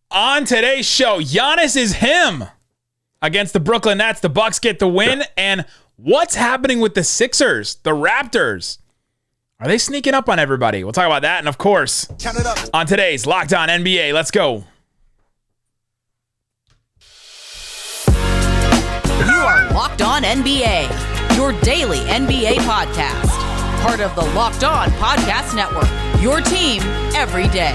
On today's show, Giannis is him against the Brooklyn Nets. The Bucks get the win. And what's happening with the Sixers, the Raptors? Are they sneaking up on everybody? We'll talk about that. And of course, on today's Locked On NBA, let's go. You are Locked On NBA, your daily NBA podcast. Part of the Locked On Podcast Network, your team every day.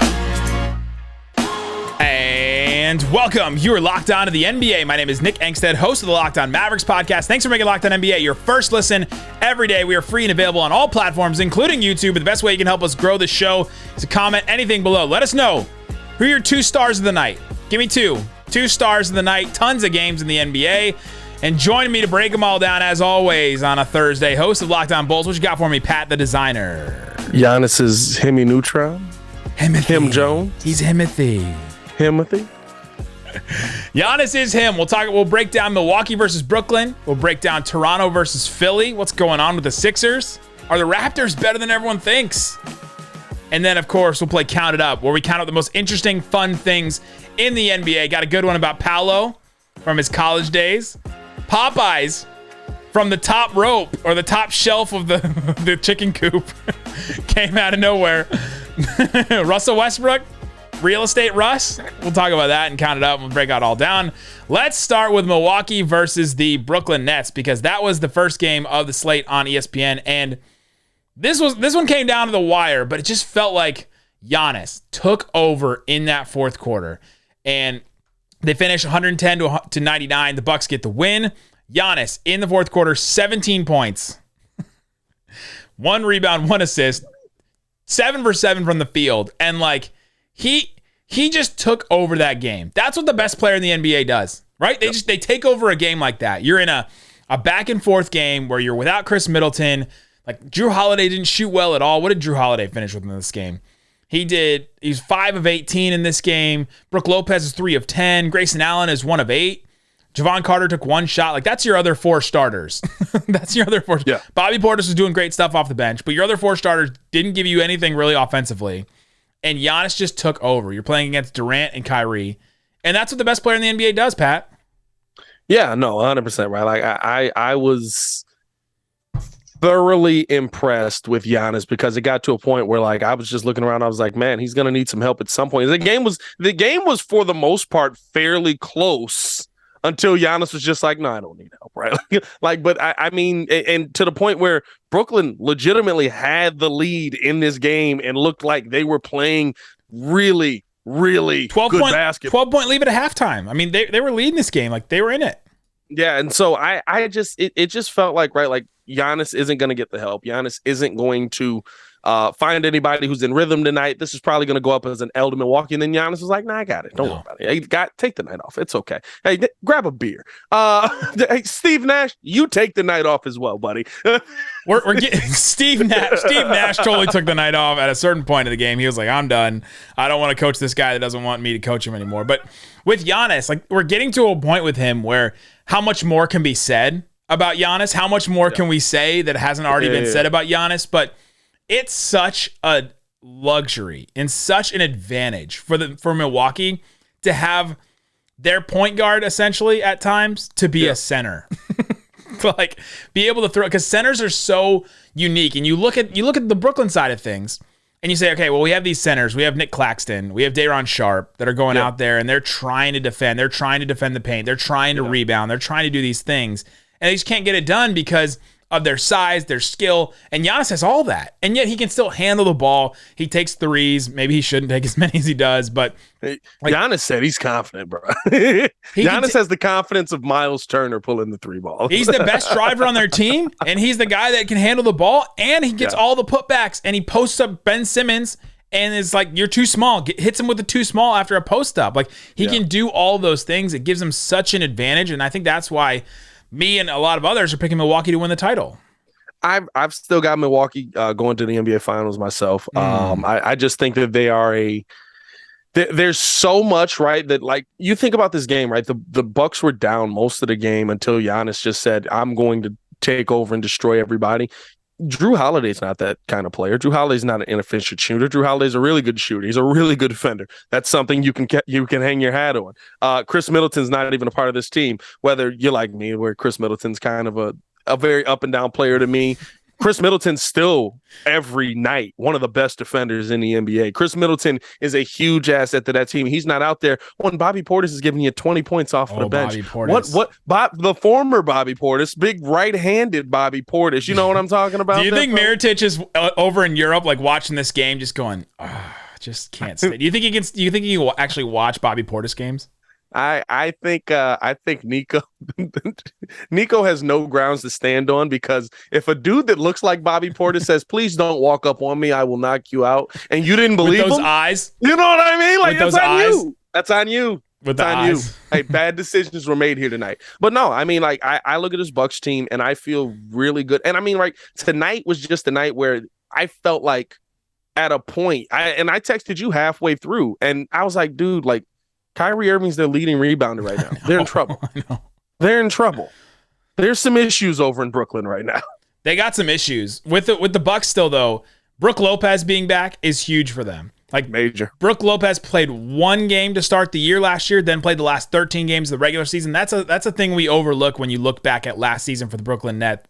And welcome. You are Locked On to the NBA. My name is Nick Angstadt, host of the Locked On Mavericks podcast. Thanks for making Locked On NBA your first listen every day. We are free and available on all platforms, including YouTube. But the best way you can help us grow the show is to comment anything below. Let us know who are your 2 stars of the night. Give me 2 stars of the night. Tons of games in the NBA. And join me to break them all down, as always, on a Thursday. Host of Locked On Bulls. What you got for me, Pat the Designer? Giannis is Hemi Neutron. Him Jones. He's Himothy. Giannis is him. We'll break down Milwaukee versus Brooklyn. We'll break down Toronto versus Philly. What's going on with the Sixers? Are the Raptors better than everyone thinks? And then, of course, we'll play Count It Up, where we count up the most interesting, fun things in the NBA. Got a good one about Paolo from his college days. Popeyes from the top rope or the top shelf of the chicken coop came out of nowhere. Russell Westbrook, real estate Russ. We'll talk about that and count it up. We'll break it all down. Let's start with Milwaukee versus the Brooklyn Nets, because that was the first game of the slate on ESPN. And this one came down to the wire, but it just felt like Giannis took over in that fourth quarter. And they finish 110 to 99. The Bucks get the win. Giannis in the fourth quarter, 17 points, 1 rebound, 1 assist, 7 for 7 from the field. And he just took over that game. That's what the best player in the NBA does, right? They take over a game like that. You're in a back and forth game where you're without Chris Middleton. Like, Drew Holiday didn't shoot well at all. What did Drew Holiday finish with in this game? He's 5 of 18 in this game. Brook Lopez is 3 of 10. Grayson Allen is 1 of 8. Javon Carter took 1 shot. Like, that's your other 4 starters. That's your other 4. Yeah. Bobby Portis was doing great stuff off the bench, but your other 4 starters didn't give you anything really offensively. And Giannis just took over. You're playing against Durant and Kyrie. And that's what the best player in the NBA does, Pat. Yeah, no, 100%, right? Like, I was thoroughly impressed with Giannis, because it got to a point where, like, I was just looking around. I was like, man, he's going to need some help at some point. The game was for the most part fairly close until Giannis was just like, no, I don't need help, right? But I mean, and to the point where Brooklyn legitimately had the lead in this game and looked like they were playing really, really good basketball. 12-point lead at halftime. I mean, they were leading this game. Like, they were in it. Yeah, and so I just it just felt like, right, like, Giannis isn't going to get the help. Giannis isn't going to find anybody who's in rhythm tonight. This is probably going to go up as an L to Milwaukee. And then Giannis was like, nah, I got it. Don't worry about it. Hey, take the night off. It's okay. Hey, grab a beer. Hey, Steve Nash, you take the night off as well, buddy. We're getting Steve Nash. Steve Nash totally took the night off at a certain point of the game. He was like, I'm done. I don't want to coach this guy that doesn't want me to coach him anymore. But with Giannis, like, we're getting to a point with him where how much more can be said about Giannis? How much more can we say that hasn't already been said about Giannis? But it's such a luxury and such an advantage for Milwaukee to have their point guard, essentially, at times, to be a center. Like, be able to throw, because centers are so unique. And you look at the Brooklyn side of things, and you say, okay, well, we have these centers. We have Nick Claxton. We have Day'Ron Sharpe that are going out there, and they're trying to defend. They're trying to defend the paint. They're trying to rebound. They're trying to do these things. And they just can't get it done because of their size, their skill. And Giannis has all that. And yet he can still handle the ball. He takes threes. Maybe he shouldn't take as many as he does. But Giannis said he's confident, bro. Giannis has the confidence of Miles Turner pulling the 3 ball. He's the best driver on their team. And he's the guy that can handle the ball. And he gets all the putbacks. And he posts up Ben Simmons. And it's like, you're too small. Hits him with the too small after a post up. Like, he can do all those things. It gives him such an advantage. And I think that's why me and a lot of others are picking Milwaukee to win the title. I've still got Milwaukee going to the NBA Finals myself. I just think that they are there's so much, right, that, like, you think about this game, right? The Bucks were down most of the game until Giannis just said, I'm going to take over and destroy everybody. Drew Holiday's not that kind of player. Drew Holiday's not an inefficient shooter. Drew Holiday's a really good shooter. He's a really good defender. That's something you can hang your hat on. Chris Middleton's not even a part of this team. Whether you're like me, where Chris Middleton's kind of a very up and down player to me. Chris Middleton's still every night one of the best defenders in the NBA. Chris Middleton is a huge asset to that team. He's not out there when Bobby Portis is giving you 20 points off the bench. The former Bobby Portis, big right-handed Bobby Portis. You know what I'm talking about? Do you think Mirotic is over in Europe, like watching this game, just going, just can't stay? Do you think he will actually watch Bobby Portis games? I think Nico has no grounds to stand on, because if a dude that looks like Bobby Portis says, "Please don't walk up on me, I will knock you out," and you didn't believe with those him, eyes, you know what I mean? Like, with that's on eyes? you. That's on you. With the eyes. You. Hey, bad decisions were made here tonight. But no, I mean, like, I look at this Bucks team and I feel really good. And I mean, like, tonight was just a night where I felt like at a point, I texted you halfway through, and I was like, dude, like, Kyrie Irving's their leading rebounder right now. They're in trouble. They're in trouble. There's some issues over in Brooklyn right now. They got some issues with the Bucks still, though. Brook Lopez being back is huge for them. Like, major. Brook Lopez played one game to start the year last year, then played the last 13 games of the regular season. That's a thing we overlook when you look back at last season for the Brooklyn Nets,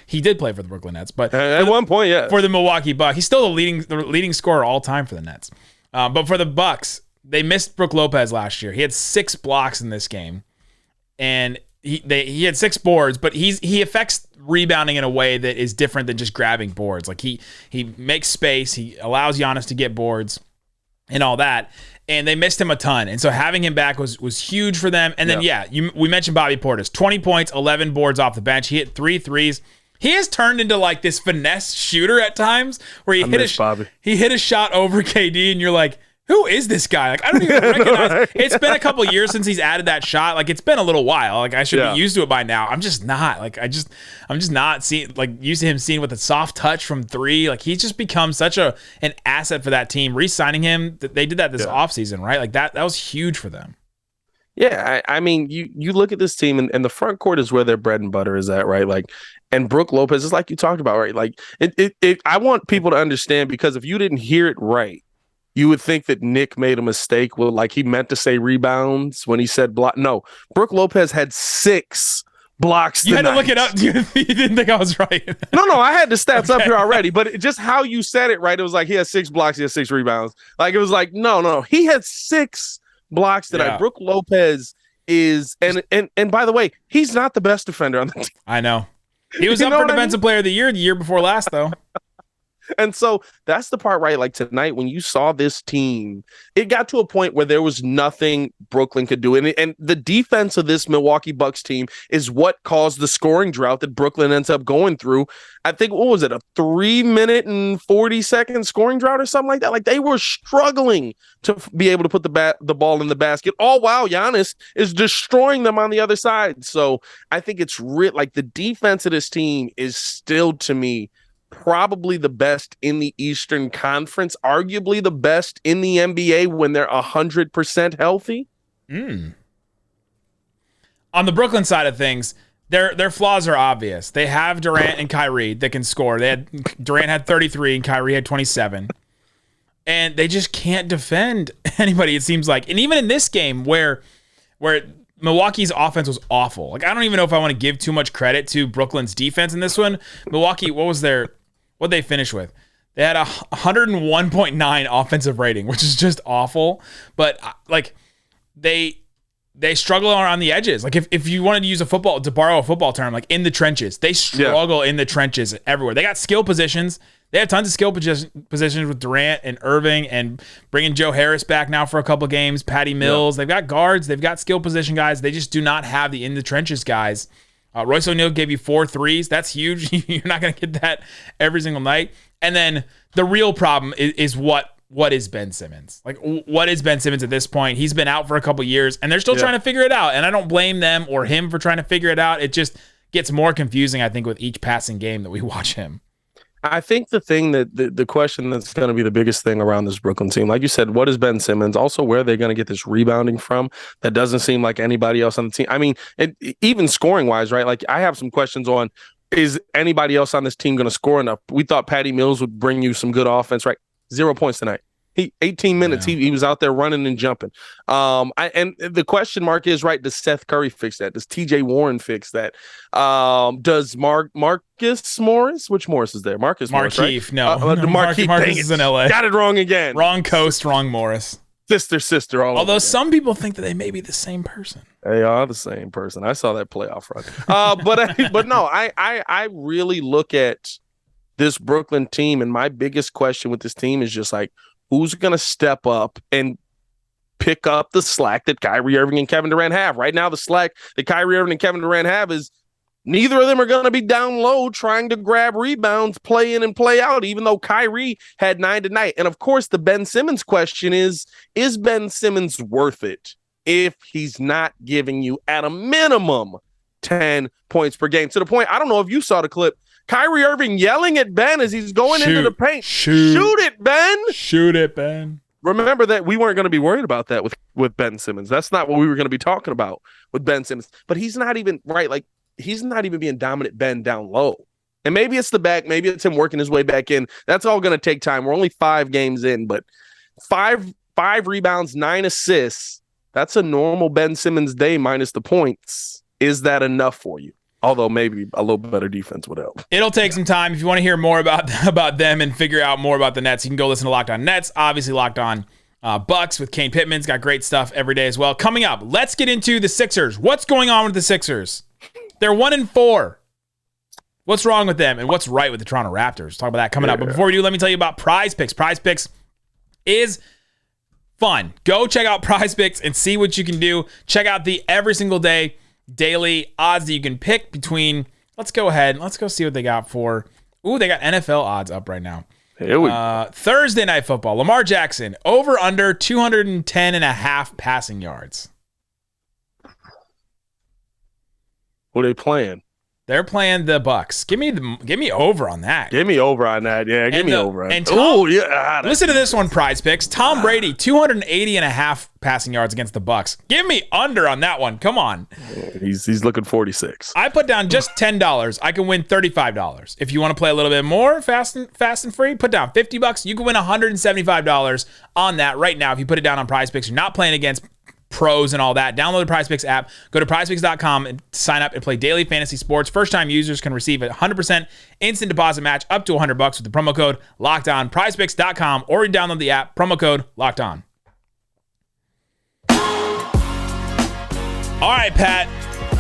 he did play for the Brooklyn Nets, but at one point, yeah, for the Milwaukee Bucks, he's still the leading scorer all time for the Nets. But for the Bucks, they missed Brook Lopez last year. He had 6 blocks in this game, and he had 6 boards, but he affects rebounding in a way that is different than just grabbing boards. Like, he makes space, he allows Giannis to get boards and all that, and they missed him a ton. And so having him back was huge for them. And then we mentioned Bobby Portis, 20 points, 11 boards off the bench. He hit 3 threes. He has turned into like this finesse shooter at times, where he hit a shot over KD, and you're like, who is this guy? Like, I don't even recognize. It's been a couple years since he's added that shot. Like, it's been a little while. Like, I should be used to it by now. I'm just not. Like, I'm just not used to him seeing with a soft touch from 3. Like, he's just become such an asset for that team. Re-signing him, they did that this offseason, right? Like, that was huge for them. Yeah, I mean, you look at this team, and the front court is where their bread and butter is at, right? Like, and Brook Lopez is like you talked about, right? Like, I want people to understand, because if you didn't hear it right, you would think that Nick made a mistake. Well, like, he meant to say rebounds when he said block. No, Brook Lopez had 6 blocks. You had to look it up. You didn't think I was right. No, I had the stats up here already, but just how you said it, right? It was like he had 6 blocks, he had 6 rebounds. Like, it was like, no, he had 6 blocks tonight. Brook Lopez is, and by the way, he's not the best defender on the team. I know. He was up for Defensive Player of the year before last, though. And so that's the part, right? Like, tonight, when you saw this team, it got to a point where there was nothing Brooklyn could do. And the defense of this Milwaukee Bucks team is what caused the scoring drought that Brooklyn ends up going through. I think, what was it, a 3-minute and 40-second scoring drought or something like that? Like, they were struggling to be able to put the ball in the basket, all while Giannis is destroying them on the other side. So I think it's like, the defense of this team is still, to me, probably the best in the Eastern Conference, arguably the best in the NBA when they're 100% healthy. On the Brooklyn side of things, their flaws are obvious. They have Durant and Kyrie that can score. Durant had 33 and Kyrie had 27. And they just can't defend anybody, it seems like. And even in this game where Milwaukee's offense was awful. Like, I don't even know if I want to give too much credit to Brooklyn's defense in this one. Milwaukee, what'd they finish with? They had a 101.9 offensive rating, which is just awful. But, like, they struggle around the edges. Like, if you wanted to borrow a football term, like, in the trenches, they struggle in the trenches everywhere. They got skill positions. They have tons of skill positions with Durant and Irving, and bringing Joe Harris back now for a couple games, Patty Mills. They've got guards. They've got skill position guys. They just do not have the in the trenches guys. Royce O'Neal gave you 4 threes. That's huge. You're not going to get that every single night. And then the real problem is what is Ben Simmons? Like, what is Ben Simmons at this point? He's been out for a couple years, and they're still trying to figure it out. And I don't blame them or him for trying to figure it out. It just gets more confusing, I think, with each passing game that we watch him. I think the thing that the question that's going to be the biggest thing around this Brooklyn team, like you said, what is Ben Simmons? Also, where are they going to get this rebounding from? That doesn't seem like anybody else on the team. I mean, even scoring wise, right? Like, I have some questions on is anybody else on this team going to score enough? We thought Patty Mills would bring you some good offense, right? 0 points tonight. 18 minutes. Yeah. He was out there running and jumping. And the question mark is, right, does Seth Curry fix that? Does TJ Warren fix that? Does Marcus Morris? Which Morris is there? Marcus Morris, right? No. Marquise is in LA. Got it wrong again. Wrong coast, wrong Morris. Sister. Although some people think that they may be the same person. They are the same person. I saw that playoff run. But no, I really look at this Brooklyn team, and my biggest question with this team is just like, who's going to step up and pick up the slack that Kyrie Irving and Kevin Durant have? Right now, the slack that Kyrie Irving and Kevin Durant have is neither of them are going to be down low trying to grab rebounds, play in and play out, even though Kyrie had 9 tonight. And, of course, the Ben Simmons question is Ben Simmons worth it if he's not giving you, at a minimum, 10 points per game? To the point, I don't know if you saw the clip, Kyrie Irving yelling at Ben as he's going into the paint. Shoot it, Ben. Shoot it, Ben. Remember that we weren't going to be worried about that with Ben Simmons. That's not what we were going to be talking about with Ben Simmons. But he's not even, right, like, he's not even being dominant Ben down low. And maybe it's the back. Maybe it's him working his way back in. That's all going to take time. We're only 5 games in, but five rebounds, 9 assists. That's a normal Ben Simmons day minus the points. Is that enough for you? Although maybe a little better defense would help. It'll take some time. If you want to hear more about them and figure out more about the Nets, you can go listen to Locked On Nets. Obviously, Locked On Bucks with Kane Pittman's got great stuff every day as well. Coming up, let's get into the Sixers. What's going on with the Sixers? They're 1-4. What's wrong with them, and what's right with the Toronto Raptors? Talk about that coming up. But before we do, let me tell you about Prize Picks. Prize Picks is fun. Go check out Prize Picks and see what you can do. Check out the every single day daily odds that you can pick between. Let's go ahead. Let's go see what they got for. Ooh, they got NFL odds up right now. Thursday Night Football. Lamar Jackson, over under 210.5 passing yards. Who are they playing? They're playing the Bucks. Give me over on that. Give me over on that. Yeah, give me over on that. Oh, yeah. Listen to this one, Prize Picks. Tom Brady, 280.5 passing yards against the Bucks. Give me under on that one. Come on. He's looking 46. I put down just $10. I can win $35. If you want to play a little bit more fast and free, put down $50. You can win $175 on that right now if you put it down on Prize Picks. You're not playing against pros and all that. Download the Prize Picks app. Go to prizepicks.com and sign up and play daily fantasy sports. First-time users can receive a 100% instant deposit match up to $100 with the promo code LOCKEDON. Prizepicks.com, or you download the app. Promo code LOCKEDON. All right, Pat.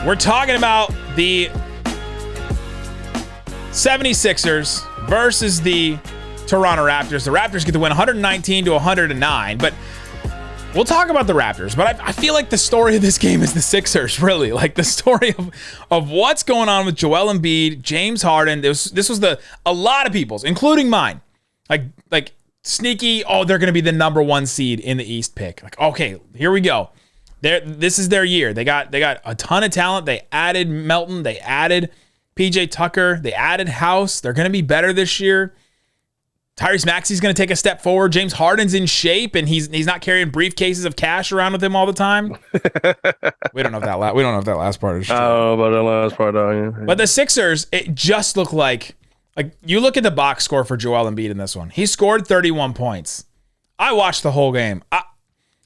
We're talking about the 76ers versus the Toronto Raptors. The Raptors get to win 119-109, but we'll talk about the Raptors, but I feel like the story of this game is the Sixers, really. Like the story of what's going on with Joel Embiid, James Harden. This was a lot of people's, including mine. Like sneaky, they're going to be the number 1 seed in the East pick. Like, okay, here we go. This is their year. They got a ton of talent. They added Melton. They added PJ Tucker. They added House. They're going to be better this year. Tyrese Maxey's going to take a step forward. James Harden's in shape, and he's not carrying briefcases of cash around with him all the time. We don't know if that last part is true. Oh, but the last part, yeah. But the Sixers, it just looked like you look at the box score for Joel Embiid in this one. He scored 31 points. I watched the whole game.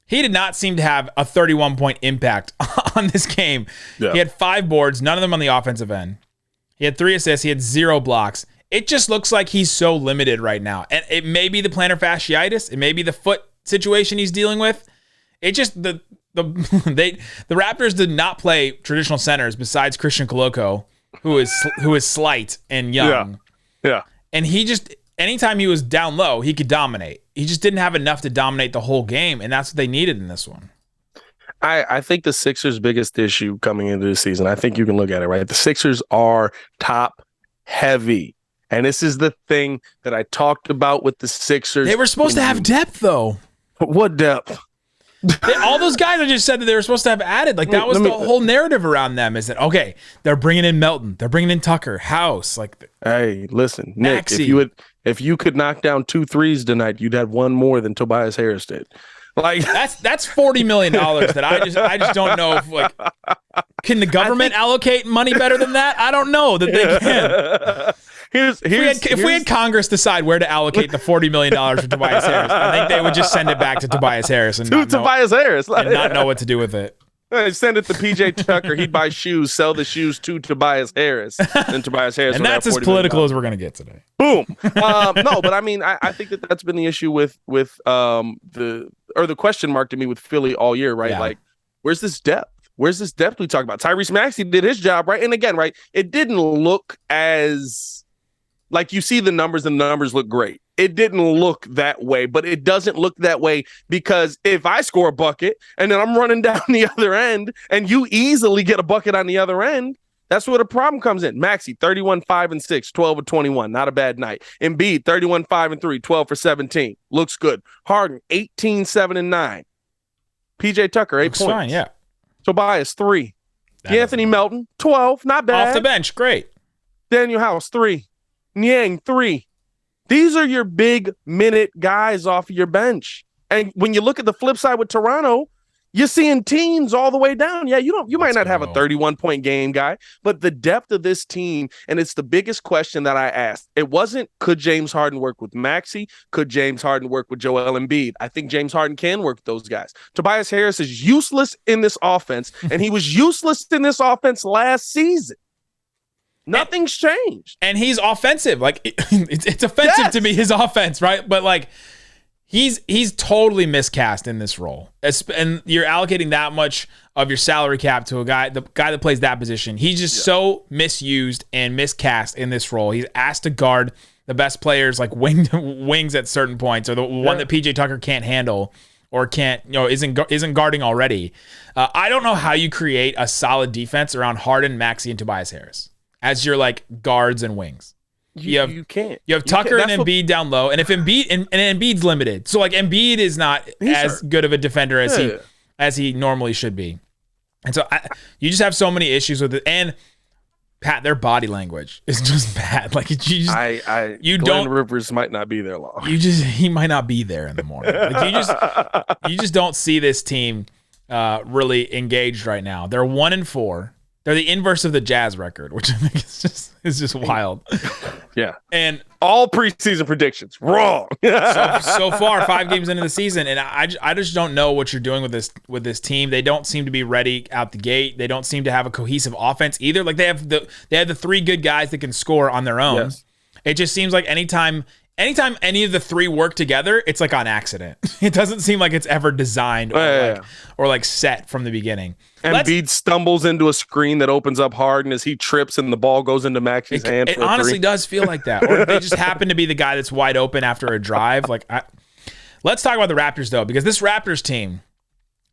He did not seem to have a 31-point impact on this game. Yeah. He had 5 boards, none of them on the offensive end. He had 3 assists. He had 0 blocks. It just looks like he's so limited right now. And it may be the plantar fasciitis. It may be the foot situation he's dealing with. It just, the Raptors did not play traditional centers besides Christian Koloko, who is slight and young. Yeah. And he just, anytime he was down low, he could dominate. He just didn't have enough to dominate the whole game, and that's what they needed in this one. I think the Sixers' biggest issue coming into the season, I think you can look at it, right? The Sixers are top heavy. And this is the thing that I talked about with the Sixers. They were supposed to have depth, though. What depth? All those guys I just said that they were supposed to have added. Like, that was the whole narrative around them, is that, okay, they're bringing in Melton. They're bringing in Tucker, House. Hey, listen, Nick, Maxey. if you could knock down 2 threes tonight, you'd have one more than Tobias Harris did. Like that's $40 million that I just don't know if like can the government allocate money better than that? I don't know that they can. If we had Congress decide where to allocate the $40 million for Tobias Harris, I think they would just send it back to Tobias Harris and not know what to do with it. Send it to PJ Tucker. He'd buy shoes, sell the shoes to Tobias Harris, and Tobias Harris. And that's as political as we're gonna get today. Boom. No, but I mean, I think that's been the issue with the question mark to me with Philly all year, right? Yeah. Like, where's this depth? Where's this depth we talk about? Tyrese Maxey did his job, right? And again, right, it didn't look as like you see the numbers and the numbers look great. It didn't look that way, but it doesn't look that way because if I score a bucket and then I'm running down the other end and you easily get a bucket on the other end, that's where the problem comes in. Maxey, 31, 5 and 6, 12 of 21. Not a bad night. Embiid, 31, 5 and 3, 12 for 17. Looks good. Harden, 18, 7 and 9. PJ Tucker, 8 points. Fine, yeah. Tobias, 3. Anthony Melton, 12. Not bad. Off the bench, great. Daniel House, 3. Niang, 3. These are your big minute guys off of your bench. And when you look at the flip side with Toronto, you're seeing teams all the way down. Yeah, you might not have a 31-point game guy, but the depth of this team, and it's the biggest question that I asked. It wasn't, could James Harden work with Maxey? Could James Harden work with Joel Embiid? I think James Harden can work with those guys. Tobias Harris is useless in this offense, and he was useless in this offense last season. Nothing's changed. And he's offensive. Like it's offensive to me, his offense, right? But like he's totally miscast in this role. And you're allocating that much of your salary cap to the guy that plays that position. He's just so misused and miscast in this role. He's asked to guard the best players like wings at certain points, or the one that PJ Tucker can't handle or can't, isn't guarding already. I don't know how you create a solid defense around Harden, Maxey, and Tobias Harris as your like guards and wings. You can't. You have Tucker and Embiid down low, and if Embiid and Embiid's limited, so like Embiid is not as good of a defender as he normally should be, and so you just have so many issues with it. And Pat, their body language is just bad. Like Glenn Rivers might not be there long. He might not be there in the morning. Like you just don't see this team really engaged right now. They're 1-4. They're the inverse of the Jazz record, which I think is just wild. Yeah. And all preseason predictions wrong. so far, 5 games into the season, and I just don't know what you're doing with this team. They don't seem to be ready out the gate. They don't seem to have a cohesive offense either. Like they have the 3 good guys that can score on their own. Yes. It just seems like anytime any of the 3 work together, it's like on accident. It doesn't seem like it's ever designed or like set from the beginning. Embiid stumbles into a screen that opens up Harden as he trips and the ball goes into Maxey's hand. It honestly does feel like that. Or they just happen to be the guy that's wide open after a drive. Let's talk about the Raptors, though, because this Raptors team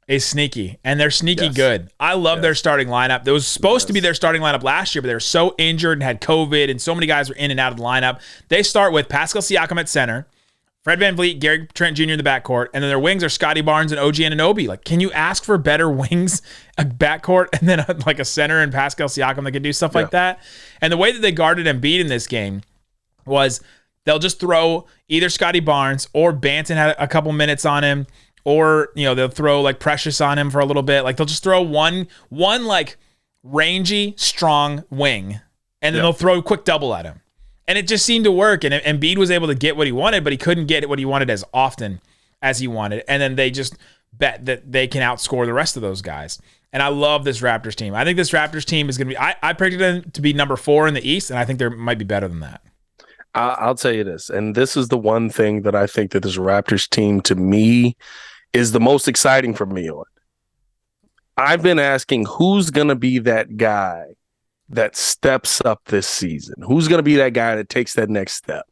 is sneaky, and they're sneaky good. I love their starting lineup. It was supposed to be their starting lineup last year, but they were so injured and had COVID, and so many guys were in and out of the lineup. They start with Pascal Siakam at center, Fred VanVleet, Gary Trent Jr. in the backcourt, and then their wings are Scotty Barnes and OG Anunoby. Like, can you ask for better wings, a backcourt, and then a center and Pascal Siakam that can do stuff like that? And the way that they guarded Embiid in this game was they'll just throw either Scotty Barnes or Banton had a couple minutes on him, or they'll throw like Precious on him for a little bit. Like they'll just throw one like rangy, strong wing, and then they'll throw a quick double at him. And it just seemed to work. And Embiid was able to get what he wanted, but he couldn't get what he wanted as often as he wanted. And then they just bet that they can outscore the rest of those guys. And I love this Raptors team. I think this Raptors team is going to be, I predicted them to be number 4 in the East, and I think they might be better than that. I'll tell you this, and this is the one thing that I think that this Raptors team, to me, is the most exciting for me on. I've been asking who's going to be that guy that steps up this season? Who's going to be that guy that takes that next step?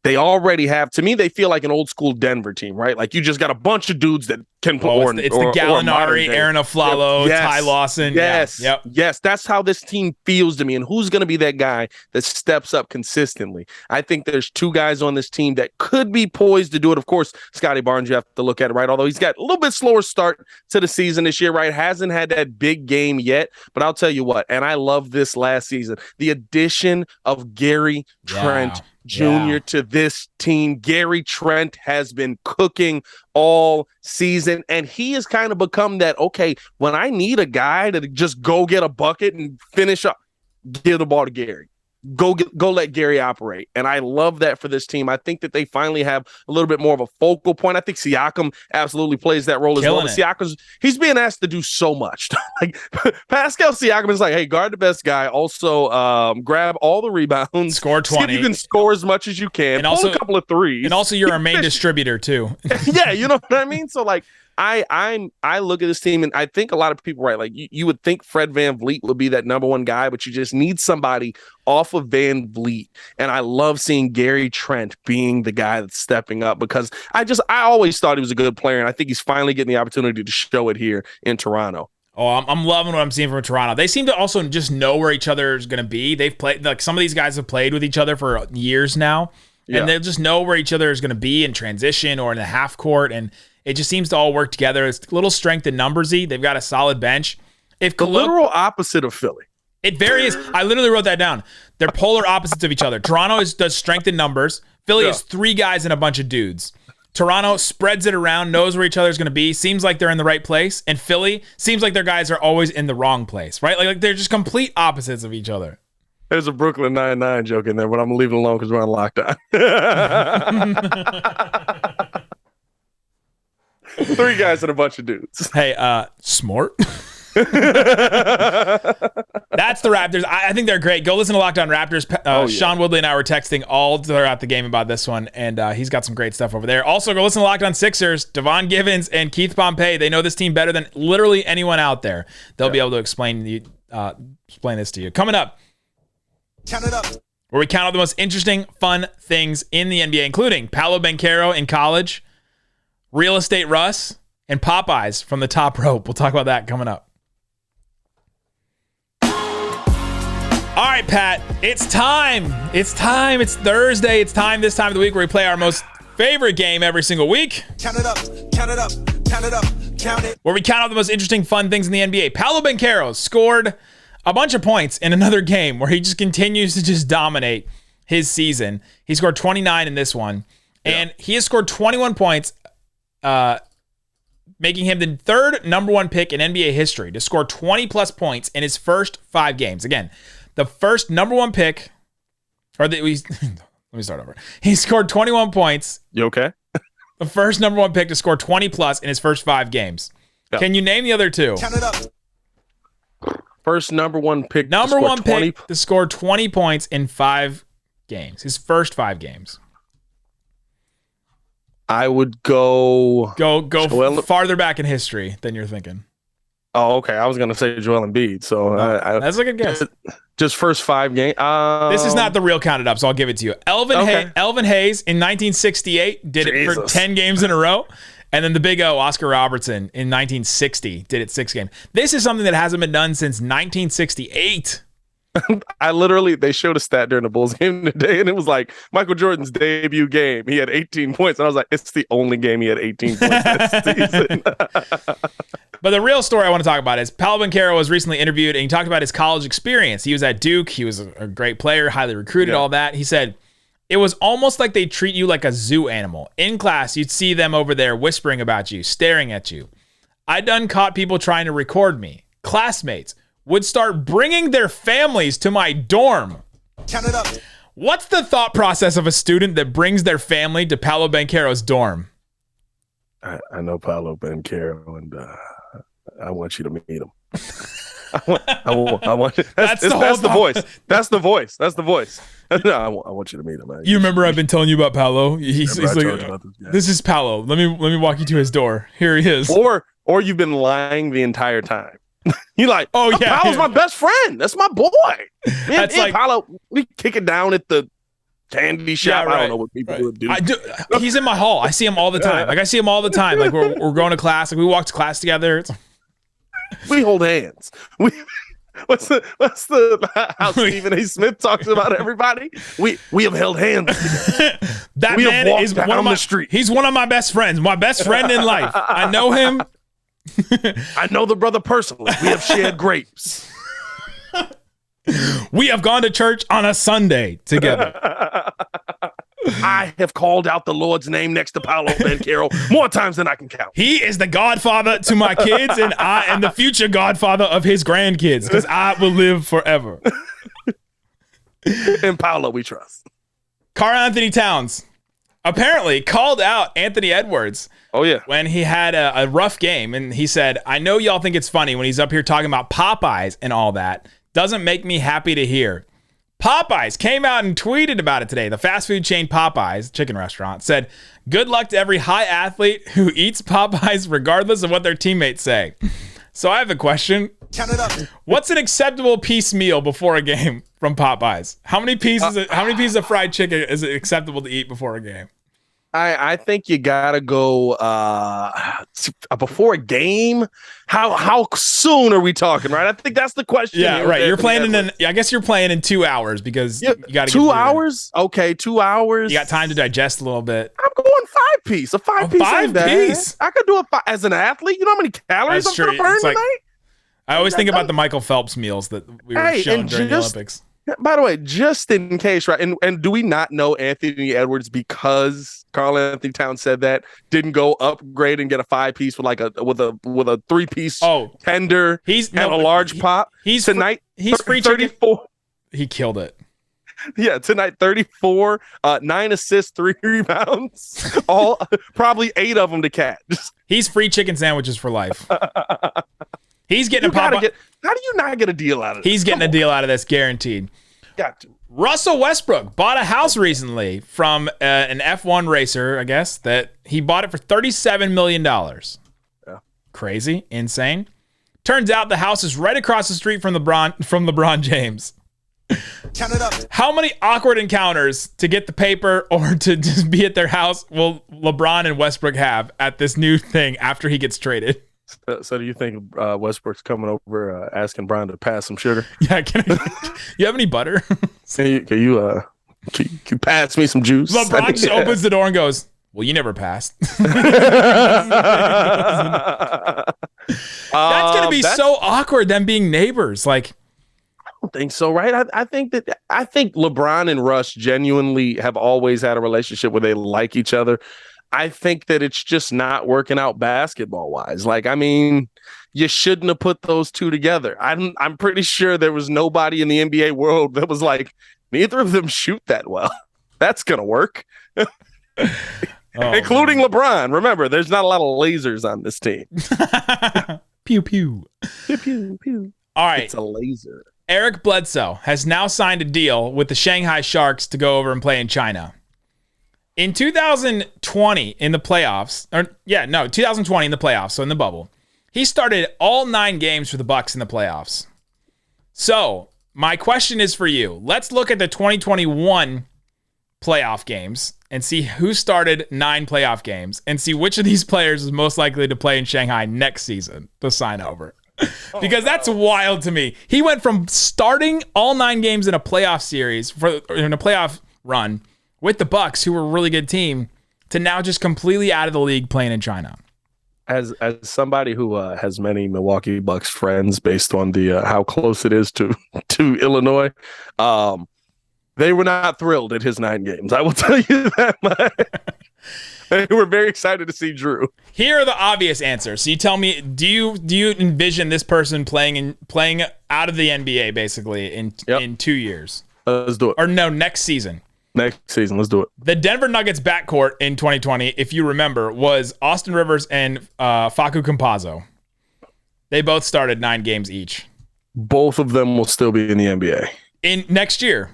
They already have, to me, they feel like an old school Denver team, right? Like you just got a bunch of dudes that can put it's the Gallinari, Aaron Aflalo, Ty Lawson. Yes. Yeah. Yep. Yes. That's how this team feels to me. And who's going to be that guy that steps up consistently? I think there's 2 guys on this team that could be poised to do it. Of course, Scotty Barnes, you have to look at it, right? Although he's got a little bit slower start to the season this year, right? Hasn't had that big game yet. But I'll tell you what, and I love this last season, the addition of Gary Trent Jr. to this team. Gary Trent has been cooking all season, and he has kind of become that, okay, when I need a guy to just go get a bucket and finish up, give the ball to Gary. Go let Gary operate. And I love that for this team. I think that they finally have a little bit more of a focal point. I think Siakam absolutely plays that role as well. But Siakam's, he's being asked to do so much. Like Pascal Siakam is like, hey, guard the best guy. Also, grab all the rebounds. Score 20. See if you can score as much as you can. And also a couple of threes. And also you're our main distributor too. Yeah, you know what I mean? So like, I look at this team and I think a lot of people, right? Like you would think Fred VanVleet would be that number one guy, but you just need somebody off of VanVleet. And I love seeing Gary Trent being the guy that's stepping up because I always thought he was a good player. And I think he's finally getting the opportunity to show it here in Toronto. Oh, I'm loving what I'm seeing from Toronto. They seem to also just know where each other is going to be. They've played, like some of these guys have played with each other for years now. Yeah. And they'll just know where each other is going to be in transition or in the half court. And it just seems to all work together. It's a little strength in numbersy. They've got a solid bench. The literal opposite of Philly. It varies. I literally wrote that down. They're polar opposites of each other. Toronto does strength in numbers. Philly is 3 guys and a bunch of dudes. Toronto spreads it around, knows where each other's going to be, seems like they're in the right place. And Philly seems like their guys are always in the wrong place, right? Like they're just complete opposites of each other. There's a Brooklyn Nine-Nine joke in there, but I'm going to leave it alone because we're on lockdown. 3 guys and a bunch of dudes. Hey, smart. That's the Raptors. I think they're great. Go listen to Locked On Raptors. Sean Woodley and I were texting all throughout the game about this one, and he's got some great stuff over there. Also, go listen to Locked On Sixers. Devon Givens and Keith Pompey. They know this team better than literally anyone out there. They'll be able to explain this to you. Coming up. Count it up. Where we count out the most interesting, fun things in the NBA, including Paolo Banchero in college, Real Estate Russ, and Popeyes from the top rope. We'll talk about that coming up. All right, Pat, it's time. It's time. It's Thursday. It's time this time of the week where we play our most favorite game every single week. Count it up. Count it up. Count it up. Count it. Where we count out the most interesting, fun things in the NBA. Paolo Banchero scored a bunch of points in another game where he just continues to just dominate his season. He scored 29 in this one, and he has scored 21 points, making him the 3rd number 1 pick in NBA history to score 20-plus points in his first 5 games. Again, the first number 1 pick, let me start over. He scored 21 points. You okay? The first number 1 pick to score 20-plus in his first 5 games. Yeah. Can you name the other 2? Count it up. First number 1 pick. Number 1 pick to score 20 points in 5 games. His first 5 games. I would go farther back in history than you're thinking. Oh, okay. I was going to say Joel Embiid. So that's a good guess. Just first 5 games. This is not the real Count It Up, so I'll give it to you. Elvin Hayes in 1968 did it for 10 games in a row. And then the big O, Oscar Robertson, in 1960, did it 6 games. This is something that hasn't been done since 1968. They showed a stat during the Bulls game today, and it was like Michael Jordan's debut game. He had 18 points, and I was like, it's the only game he had 18 points this season. But the real story I want to talk about is Paolo Banchero was recently interviewed, and he talked about his college experience. He was at Duke. He was a great player, highly recruited, all that. He said, it was almost like they treat you like a zoo animal. In class, you'd see them over there whispering about you, staring at you. I done caught people trying to record me. Classmates would start bringing their families to my dorm. Count it up. What's the thought process of a student that brings their family to Paolo Banchero's dorm? I know Paolo Banchero, and I want you to meet him. I want. That's the voice. That's the voice. That's the voice. No, I want you to meet him. You remember I've been telling you about Paolo? He's like, this is Paolo. Let me walk you to his door. Here he is. Or you've been lying the entire time. You like, yeah, Paolo's my best friend. That's my boy. That's like Paolo. We kick it down at the candy shop. I don't know what people would do. He's in my hall. I see him all the time. Like I see him all the time. Like we're going to class. Like we walk to class together. We hold hands. What's the how Stephen A. Smith talks about everybody? We have held hands. That we man have walked is down one of the street. He's one of my best friends. My best friend in life. I know him. I know the brother personally. We have shared grapes. We have gone to church on a Sunday together. I have called out the Lord's name next to Paolo Banchero more times than I can count. He is the godfather to my kids, and I am the future godfather of his grandkids because I will live forever. In Paolo, we trust. Karl Anthony Towns apparently called out Anthony Edwards. Oh, yeah. When he had a rough game, and he said, I know y'all think it's funny when he's up here talking about Popeyes and all that. Doesn't make me happy to hear. Popeyes came out and tweeted about it today. The fast food chain Popeyes, chicken restaurant, said, good luck to every high athlete who eats Popeyes regardless of what their teammates say. So I have a question. Count it up. What's an acceptable piece meal before a game from Popeyes? How many pieces of fried chicken is it acceptable to eat before a game? I think you gotta go before a game. How soon are we talking? Right, I think that's the question. Yeah, right. You're playing I guess you're playing in 2 hours because you got to 2 hours. Okay, 2 hours. You got time to digest a little bit. I'm going 5 piece. A 5 piece. 5 piece. I could do it as an athlete. You know how many calories That's I'm gonna burn tonight? I always think about the Michael Phelps meals that we were shown during the Olympics. By the way, just in case, right? And do we not know Anthony Edwards because Karl Anthony Towns said that didn't go upgrade and get a 5 piece with a 3 piece tender and a large pop? He's tonight. He's free 34. He killed it. Yeah, tonight 34, 9 assists, 3 rebounds, all probably 8 of them to catch. He's free chicken sandwiches for life. He's getting how do you not get a deal out of this? He's getting a deal out of this, guaranteed. Got to. Russell Westbrook bought a house recently from an F1 racer, I guess, that he bought it for $37 million. Yeah. Crazy, insane. Turns out the house is right across the street from LeBron James. Count it up. How many awkward encounters to get the paper or to just be at their house will LeBron and Westbrook have at this new thing after he gets traded? So do you think Westbrook's coming over asking Brian to pass some sugar? Yeah, you have any butter? Can you pass me some juice? LeBron just opens the door and goes, well, you never passed. That's going to be so awkward, them being neighbors. Like, I don't think so, right? I think LeBron and Russ genuinely have always had a relationship where they like each other. I think that it's just not working out basketball wise. Like, I mean, you shouldn't have put those two together. I'm pretty sure there was nobody in the NBA world that was like, neither of them shoot that well. That's going to work. Including LeBron. Remember, there's not a lot of lasers on this team. Pew, pew. Pew, pew, pew. All right. It's a laser. Eric Bledsoe has now signed a deal with the Shanghai Sharks to go over and play in China. In 2020 in the playoffs, 2020 in the playoffs, so in the bubble, he started all 9 games for the Bucks in the playoffs. So, my question is for you. Let's look at the 2021 playoff games and see who started 9 playoff games and see which of these players is most likely to play in Shanghai next season to sign over. Because that's wild to me. He went from starting all 9 games in a playoff series in a playoff run with the Bucks, who were a really good team, to now just completely out of the league playing in China. As somebody who has many Milwaukee Bucks friends, based on the how close it is to Illinois, they were not thrilled at his 9 games. I will tell you that much. They were very excited to see Drew. Here are the obvious answers. So you tell me, do you envision this person playing out of the NBA basically in 2 years? Let's do it. Or no, next season. Next season, let's do it. The Denver Nuggets backcourt in 2020, if you remember, was Austin Rivers and Facu Campazzo. They both started 9 games each. Both of them will still be in the NBA. In next year.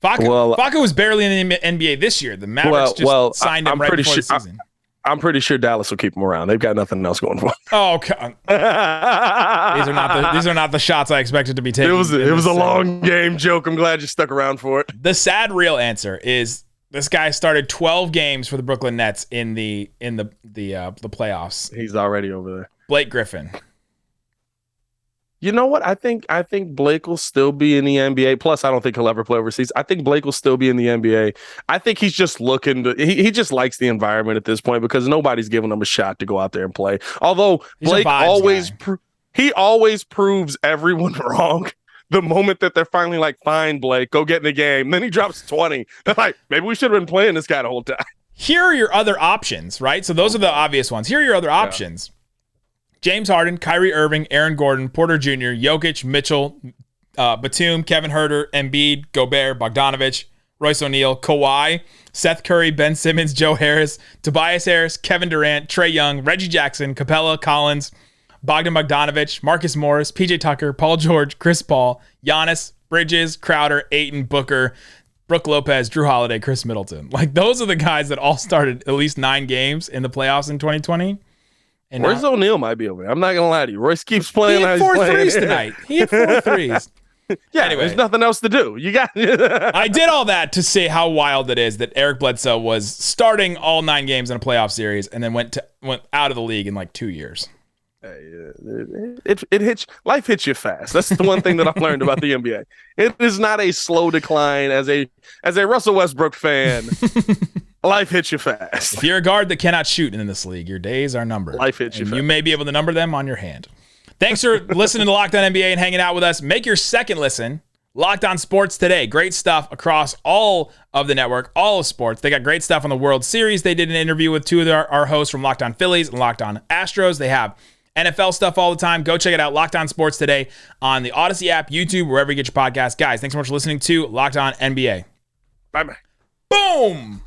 Facu was barely in the NBA this year. The Mavericks signed him right before the season. I'm pretty sure Dallas will keep him around. They've got nothing else going for them. Oh, God. These are not the shots I expected to be taken. It was a long game joke. I'm glad you stuck around for it. The sad real answer is this guy started 12 games for the Brooklyn Nets in the playoffs. He's already over there. Blake Griffin. You know what? I think Blake will still be in the NBA. Plus, I don't think he'll ever play overseas. I think Blake will still be in the NBA. I think he's just looking to. He just likes the environment at this point because nobody's giving him a shot to go out there and play. Although Blake always proves everyone wrong. the moment that they're finally like, fine, Blake, go get in the game. Then he drops 20. They're like, maybe we should have been playing this guy the whole time. Here are your other options, right? So those are the obvious ones. Here are your other options. James Harden, Kyrie Irving, Aaron Gordon, Porter Jr., Jokic, Mitchell, Batum, Kevin Huerter, Embiid, Gobert, Bogdanovich, Royce O'Neal, Kawhi, Seth Curry, Ben Simmons, Joe Harris, Tobias Harris, Kevin Durant, Trae Young, Reggie Jackson, Capella, Collins, Bogdan Bogdanovich, Marcus Morris, PJ Tucker, Paul George, Chris Paul, Giannis, Bridges, Crowder, Ayton, Booker, Brooke Lopez, Drew Holiday, Chris Middleton. Like, those are the guys that all started at least 9 games in the playoffs in 2020. And Royce O'Neal might be over there. I'm not going to lie to you. Royce keeps playing. He had 4 threes tonight. He had 4 threes. Yeah, anyway, there's nothing else to do. You got. I did all that to say how wild it is that Eric Bledsoe was starting all 9 games in a playoff series and then went out of the league in like 2 years. It hits. Life hits you fast. That's the one thing that I've learned about the NBA. It is not a slow decline. As a Russell Westbrook fan, life hits you fast. If you're a guard that cannot shoot in this league, your days are numbered. Life hits you fast. You may be able to number them on your hand. Thanks for listening to Locked On NBA and hanging out with us. Make your second listen Locked On Sports Today. Great stuff across all of the network, all of sports. They got great stuff on the World Series. They did an interview with 2 of our hosts from Locked On Phillies and Locked On Astros. They have NFL stuff all the time. Go check it out. Locked On Sports Today on the Odyssey app, YouTube, wherever you get your podcasts. Guys, thanks so much for listening to Locked On NBA. Bye-bye. Boom!